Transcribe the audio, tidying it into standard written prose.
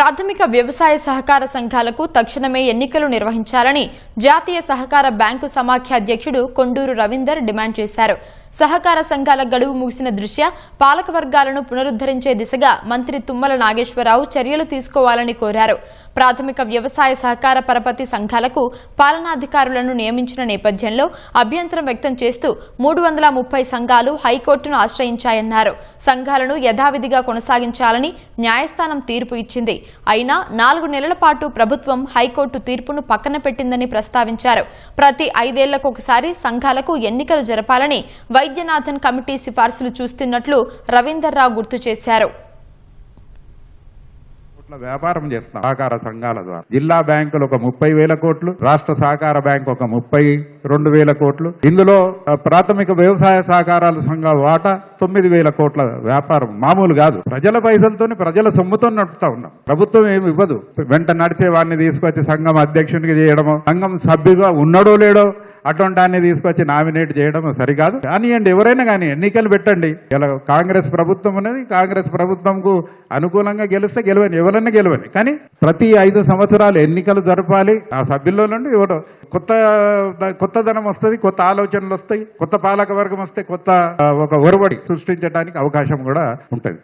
ప్రాథమిక వ్యవసాయ సహకార సంఘాలకు తక్షణమే ఎన్నికలు నిర్వహించాలని జాతీయ సహకార బ్యాంకు సమాఖ్య అధ్యక్షుడు కొండూరు రవీందర్ డిమాండ్ చేశారు. సహకార సంఘాల గడువు ముగిసిన దృష్ట్యా పాలకవర్గాలను పునరుద్దరించే దిశగా మంత్రి తుమ్మల నాగేశ్వరరావు చర్యలు తీసుకోవాలని కోరారు. ప్రాథమిక వ్యవసాయ సహకార పరపతి సంఘాలకు పాలనాధికారులను నియమించిన నేపథ్యంలో అభ్యంతరం వ్యక్తం చేస్తూ 330 సంఘాలు హైకోర్టును ఆశ్రయించాయన్నారు. సంఘాలను యథావిధిగా కొనసాగించాలని న్యాయస్థానం తీర్పు ఇచ్చింది. అయినా 4 నెలల పాటు ప్రభుత్వం హైకోర్టు తీర్పును పక్కన పెట్టిందని ప్రస్తావించారు. ప్రతి 5 ఏళ్లకొకసారి సంఘాలకు ఎన్నికలు జరపాలని వైద్యనాథన్ కమిటీ సిఫార్సులు చూస్తున్నట్లు రవీందర్ రావు గుర్తు చేశారు. వ్యాపారం చేస్తాం సహకార సంఘాల ద్వారా. జిల్లా బ్యాంకులు ఒక 30,000 కోట్లు, రాష్ట్ర సహకార బ్యాంకు ఒక 32,000 కోట్లు. ఇందులో ప్రాథమిక వ్యవసాయ సహకారాల సంఘాల వాటా 9,000 కోట్ల వ్యాపారం. మామూలు కాదు. ప్రజల పైసలతోని ప్రజల సొమ్ముతో నడుపుతా ఉన్నాం. ప్రభుత్వం ఏమి ఇవ్వదు. వెంట నడిచే వాడిని తీసుకొచ్చి సంఘం అధ్యక్షునికి చేయడమో, సంఘం సభ్యుగా ఉన్నాడో లేడో అటువంటి దాన్ని తీసుకొచ్చి నామినేట్ చేయడం సరికాదు. కానివ్వండి, ఎవరైనా కానీ ఎన్నికలు పెట్టండి. ఇలా కాంగ్రెస్ ప్రభుత్వం ఉన్నది. కాంగ్రెస్ ప్రభుత్వంకు అనుకూలంగా గెలిస్తే గెలవని, ఎవరైనా గెలవని. కానీ ప్రతి 5 సంవత్సరాలు ఎన్నికలు జరపాలి. ఆ సభ్యుల్లో నుండి కొత్తదనం వస్తుంది, కొత్త ఆలోచనలు వస్తాయి, కొత్త పాలక వర్గం వస్తే కొత్త ఒక ఒరవడి సృష్టించడానికి అవకాశం కూడా ఉంటుంది.